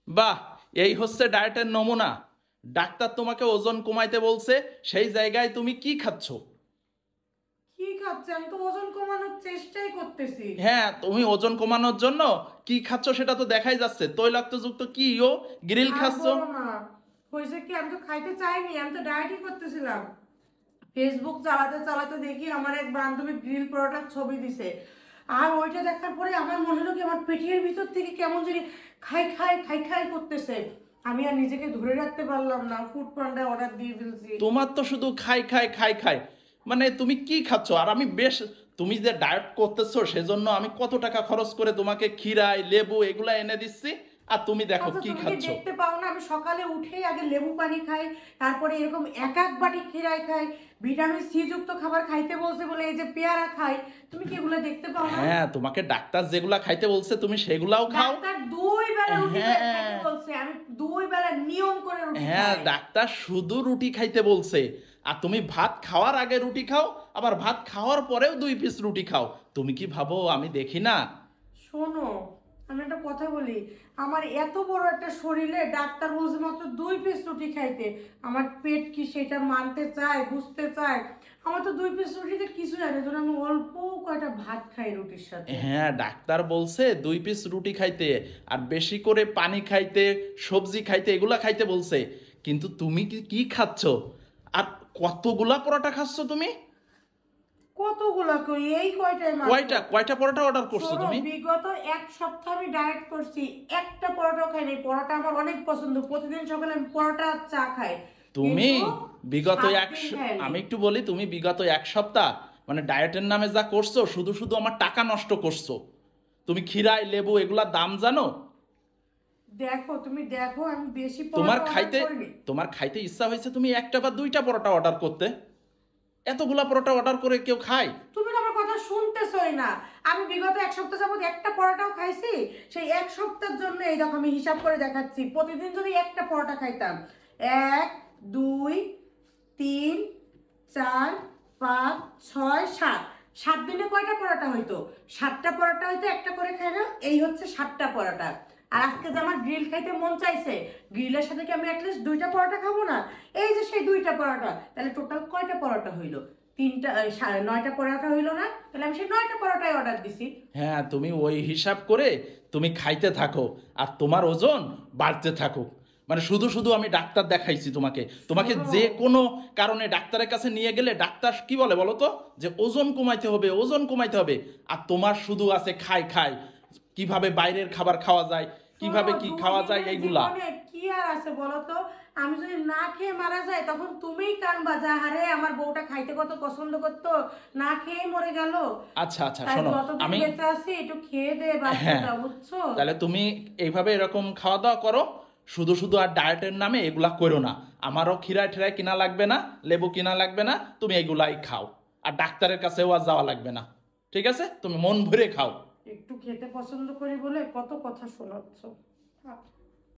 বাহ, এই হচ্ছে ডায়েটের নমুনা। ডাক্তার তোমাকে ওজন কমাইতে বলছে, সেই জায়গায় তুমি কি খাচ্ছ? কি খাচ্ছি? আমি তো ওজন কমানোর চেষ্টাই করতেছি। হ্যাঁ, তুমি ওজন কমানোর জন্য কি খাচ্ছ সেটা তো দেখাই যাচ্ছে। তৈলাক্তযুক্ত কি ও গ্রিল আর খাচ্ছ। বলো না, হয়েছে কি, আমি তো খাইতে চাইনি, আমি তো ডায়েটই করতেছিলাম। ফেসবুক চালাতে চালাতে দেখি আমার এক বান্ধবী গ্রিল পরোটার ছবি দিছে। আর ওইটা দেখার পরে আমার মনে হলো কি আমার পেটের ভিতর থেকে কেমন জানি খাই খাই খাই খাই করতেছে। আমি আর নিজেকে ধরে রাখতে পারলাম না, ফুড পান্ডায় অর্ডার দিয়ে ফেলছি। তোমার তো শুধু খাই খাই খাই খাই, মানে তুমি কি খাচ্ছ? আর আমি বেশ, তুমি যে ডায়েট করতেছো সেজন্য আমি কত টাকা খরচ করে তোমাকে ক্ষীরাই লেবু এগুলা এনে দিচ্ছি, আর তুমি দেখো আচ্ছা, কি তুমি কি খাচ্ছ। দেখতে পাও না আমি সকালে উঠেই আগে লেবু পানি খাই, তারপরে এরকম এক এক বাটি ক্ষীরাই খাই, ভিটামিন সি যুক্ত খাবার খাইতে বলছে বলে এই যে পেয়ারা খাই। তুমি কি এগুলো দেখতে পাও না? হ্যাঁ, তোমাকে ডাক্তার যেগুলা খাইতে বলছে তুমি সেগুলাও খাও। ডাক্তার 2 বেলা রুটি হ্যাঁ, খাইতে বলছে, আমি 2 বেলা নিয়ম করে রুটি হ্যাঁ, খাই। ডাক্তার শুধু রুটি খাইতে বলছে, আর তুমি ভাত খাওয়ার আগে রুটি খাও, আবার ভাত খাওয়ার পরেও 2 পিস রুটি খাও। তুমি কি ভাবো আমি দেখি না? শোনো, আমি একটা কথা বলি, আমার এত বড় একটা শরীরে ডাক্তার বলছে মাত্র 2 পিস রুটি খাইতে। আমার পেট কি সেটা মানতে চায়, বুঝতে চায়? আমার তো 2 পিস রুটিতে কিছু জানে, ধরো আমি অল্প কয়টা ভাত খাই রুটির সাথে। হ্যাঁ, ডাক্তার বলছে 2 পিস রুটি খাইতে, আর বেশি করে পানি খাইতে, সবজি খাইতে, এগুলা খাইতে বলছে। কিন্তু তুমি কি কি খাচ্ছ? আর কতগুলা পরোটা খাচ্ছ তুমি? কতগুলা কই, এই কয়টাই মাত্র। কয়টা কয়টা পরোটা অর্ডার করছো শোনো, তুমি? বিগত 1 সপ্তাহ আমি ডায়েট করছি, একটা পরোটা খাই নাই। পরোটা আমার অনেক পছন্দ, প্রতিদিন সকালে আমি পরোটা আর চা খাই। তুমি কিন্তু বিগত 7 দিন খাই নাই। আমি একটু বলি, তুমি বিগত 1 সপ্তাহ মানে ডায়েটের নামে যা করছো, শুধু শুধু আমার টাকা নষ্ট করছো। তুমি ক্ষীরাই লেবু এগুলা দাম জানো? দেখো, তুমি দেখো, আমি বেশি তোমার পরোটা অর্ডার খাইতে করিনি। তোমার খাইতে ইচ্ছা হয়েছে তুমি একটা বা দুইটা পরোটা অর্ডার করতে। এতগুলা পরোটা অর্ডার করে কেউ খায়? তুমি তো আমার কথা শুনতেছই না। আমি বিগত 1 সপ্তাহ যাবত একটা পরোটাও খাইছি। সেই 1 সপ্তাহের জন্য এই দেখো আমি হিসাব করে দেখাচ্ছি, প্রতিদিন যদি একটা পরোটা খাইতাম, 1, 2, 3, 4, 5, 6, 7, 7 দিনে কয়টা পরোটা হইতো? 7টা পরোটা হইতো, একটা করে খাই না, এই হচ্ছে 7টা পরোটা। আর আজকে যে আমার গ্রিল খাইতে মন চাইছে, গ্রিলের সাথে কি আমি অ্যাটলিস্ট 2টা পরোটা খাবো না? এই যে সেই 2টা পরোটা, তাহলে টোটাল কয়টা পরোটা হইলো? 9টা পরোটা হইলো না? তাহলে আমি সেই 9টা পরোটাই অর্ডার দিছি। হ্যাঁ, তুমি ওই হিসাব করে তুমি খাইতে থাকো, আর তোমার ওজন বাড়তে থাকো। মানে শুধু শুধু আমি ডাক্তার দেখাইছি তোমাকে, তোমাকে শোনো, যে কোনো কারণে ডাক্তারের কাছে নিয়ে গেলে ডাক্তার কি বলে বলো তো, যে ওজন কমাইতে হবে, ওজন কমাইতে হবে। আর তোমার শুধু আছে খাই খাই, কিভাবে বাইরের খাবার খাওয়া যায়, শোনো, কিভাবে কি খাওয়া যায় 2 দিনের এইগুলা। জীবনে কি আর আছে বলো তো? আমি যদি না খেয়ে মারা যাই তখন তুমিই কানবা, যা হারে আমার বউটা খাইতে কত পছন্দ করতো, না খেয়ে মরে গেল। আচ্ছা আচ্ছা, তাই শোনো, যতদিন আমি, বেঁচে আছি একটু খেয়ে দে বাঁচতে হ্যাঁ, দাও, বুঝছো? তাহলে তুমি এইভাবে এরকম খাওয়া দাওয়া করো, শুধু শুধু আর ডায়েটের নামে এগুলা করো না। আমারও ক্ষীরা ঠিরা কিনা লাগবে না, লেবু কিনা লাগবে না, তুমি এগুলাই খাও। আর ডাক্তারের কাছেও আর যাওয়া লাগবে না। ঠিক আছে, তুমি মন ভরে খাও। একটু খেতে পছন্দ করি বলে কত কথা শোনাচ্ছ।